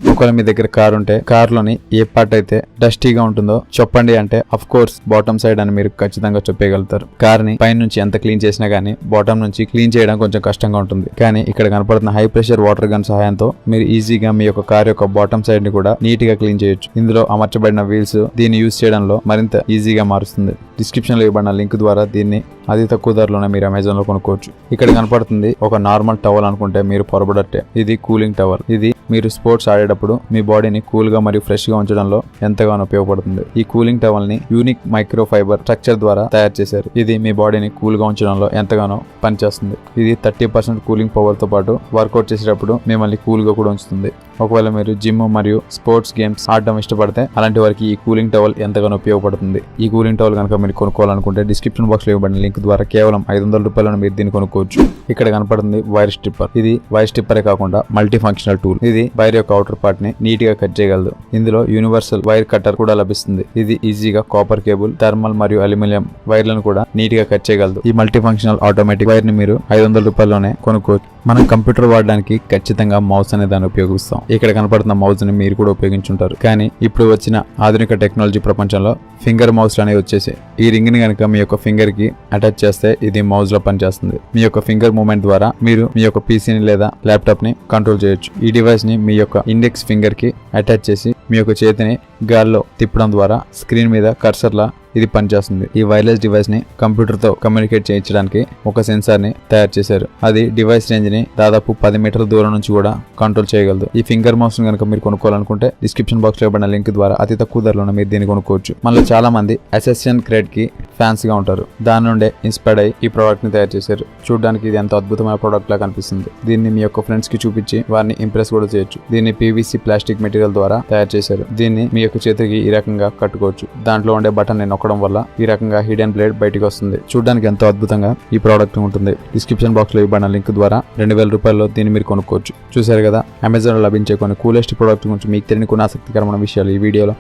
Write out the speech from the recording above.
ఒకవేళ మీ దగ్గర కార్ ఉంటే కార్ లోని ఏ పార్ట్ అయితే డస్టీగా ఉంటుందో చెప్పండి అంటే అఫ్ కోర్స్ బాటమ్ సైడ్ అని మీరు ఖచ్చితంగా చెప్పగలుగుతారు. కార్ ని పైన నుంచి ఎంత క్లీన్ చేసినా గానీ బాటమ్ నుంచి క్లీన్ చేయడం కొంచెం కష్టంగా ఉంటుంది. కానీ ఇక్కడ కనపడుతున్న హై ప్రెషర్ వాటర్ గన్ సహాయంతో మీరు ఈజీగా మీ యొక్క కార్ యొక్క బాటమ్ సైడ్ ని కూడా నీట్ గా క్లీన్ చేయొచ్చు. ఇందులో అమర్చబడిన వీల్స్ దీన్ని యూజ్ చేయడంలో మరింత ఈజీగా మారుస్తుంది. డిస్క్రిప్షన్ లో ఇవ్వబడిన లింక్ ద్వారా దీన్ని అతి తక్కువ ధరలోనే మీరు అమెజాన్ లో కొనుక్కోవచ్చు. ఇక్కడ కనపడుతుంది ఒక నార్మల్ టవల్ అనుకుంటే మీరు పొరబడట్టే. ఇది కూలింగ్ టవల్. ఇది మీరు స్పోర్ట్స్ ఆడేటప్పుడు మీ బాడీని కూల్ గా మరియు ఫ్రెష్ గా ఉంచడంలో ఎంతగానో ఉపయోగపడుతుంది. ఈ కూలింగ్ టవల్ ని యూనిక్ మైక్రో ఫైబర్ స్ట్రక్చర్ ద్వారా తయారు చేశారు. ఇది మీ బాడీని కూల్ గా ఉంచడంలో ఎంతగానో పనిచేస్తుంది. ఇది 30% కూలింగ్ పవర్ తో పాటు వర్కౌట్ చేసేటప్పుడు మిమ్మల్ని కూల్ గా కూడా ఉంచుతుంది. ఒకవేళ మీరు జిమ్ మరియు స్పోర్ట్స్ గేమ్స్ ఆడడం ఇష్టపడితే అలాంటి వారికి ఈ కూలింగ్ టవల్ ఎంతగానో ఉపయోగపడుతుంది. ఈ కూలింగ్ టవల్ కనుక మీరు కొనుక్కోవాలనుకుంటే డిస్క్రిప్షన్ బాక్స్ లో ఇవ్వబడిన లింక్ ద్వారా కేవలం 500 రూపాయలను మీరు దీన్ని కొనుక్కోవచ్చు. ఇక్కడ కనపడుతుంది వైర్ స్ట్రిప్పర్. ఇది వైర్ స్ట్రిప్పరే కాకుండా మల్టీ ఫంక్షనల్ టూల్. ఇది వైర్ యొక్క అవుటర్ పార్ట్ ని నీట్ గా కట్ చేయగలదు. ఇందులో యూనివర్సల్ వైర్ కట్టర్ కూడా లభిస్తుంది. ఇది ఈజీగా కాపర్ కేబుల్, థర్మల్ మరియు అల్యూమినియం వైర్లను కూడా నీట్ గా కట్ చేయగలదు. ఈ మల్టీ ఫంక్షనల్ ఆటోమేటిక్ వైర్ ని మీరు 500 రూపాయల్లోనే కొనుక్కోవచ్చు. మనం కంప్యూటర్ వాడడానికి ఖచ్చితంగా మౌస్ అనే దాన్ని ఉపయోగిస్తాం. ఇక్కడ కనపడుతున్న మౌస్ ని మీరు కూడా ఉపయోగించుంటారు. కానీ ఇప్పుడు వచ్చిన ఆధునిక టెక్నాలజీ ప్రపంచంలో ఫింగర్ మౌస్ అనేవి వచ్చేసాయి. ఈ రింగ్ ని కనుక మీ యొక్క ఫింగర్ కి అటాచ్ చేస్తే ఇది మౌస్ లో పనిచేస్తుంది. మీ యొక్క ఫింగర్ మూవ్మెంట్ ద్వారా మీరు మీ యొక్క పీసీని లేదా ల్యాప్టాప్ ని కంట్రోల్ చేయొచ్చు. ఈ డివైస్ ని మీ యొక్క ఇండెక్స్ ఫింగర్ కి అటాచ్ చేసి మీ యొక్క చేతిని గాల్లో తిప్పడం ద్వారా స్క్రీన్ మీద కర్సర్ లా ఇది పనిచేస్తుంది. ఈ వైర్లెస్ డివైస్ ని కంప్యూటర్ తో కమ్యూనికేట్ చేయించడానికి ఒక సెన్సార్ ని తయారు చేశారు. అది డివైస్ రేంజ్ ని దాదాపు 10 మీటర్ల దూరం నుంచి కూడా కంట్రోల్ చేయగలదు. ఈ ఫింగర్ మౌస్ ని కనుక మీరు కొనుక్కోవాలనుకుంటే డిస్క్రిప్షన్ బాక్స్ లో ఇవ్వబడిన లింక్ ద్వారా అతి తక్కువ ధరలోనే మీరు దీన్ని కొనుక్కోవచ్చు. మనలో చాలా మంది అసెసియన్ క్రేడ్ కి ఫ్యాన్స్ గా ఉంటారు. దాని నుండే ఇన్స్పైర్డ్ అయ్యి ఈ ప్రోడక్ట్ ని తయారు చేశారు. చూడడానికి ఇది ఎంతో అద్భుతమైన ప్రోడక్ట్ లా కనిపిస్తుంది. దీన్ని మీ యొక్క ఫ్రెండ్స్ కి చూపించి వారిని ఇంప్రెస్ కూడా చేయొచ్చు. దీన్ని పీవీసీ ప్లాస్టిక్ మెటీరియల్ ద్వారా తయారు చేశారు. దీన్ని మీ యొక్క చేతికి ఈ రకంగా కట్టుకోవచ్చు. దాంట్లో ఉండే బటన్ ని నొక్కడం వల్ల ఈ రకంగా హిడెన్ బ్లేడ్ బయటికి వస్తుంది. చూడడానికి ఎంతో అద్భుతంగా ఈ ప్రోడక్ట్ ఉంటుంది. డిస్క్రిప్షన్ బాక్స్ లో ఇవ్వబడిన లింక్ ద్వారా 2000 రూపాయల్లో దీన్ని మీరు కొనుక్కోవచ్చు. చూశారు కదా, అమెజాన్ లో లభించే కొన్ని కూలెస్ట్ ప్రోడక్ట్ గురించి మీకు తెలియని కొన్ని ఆసక్తికరమైన విషయాలు ఈ వీడియోలో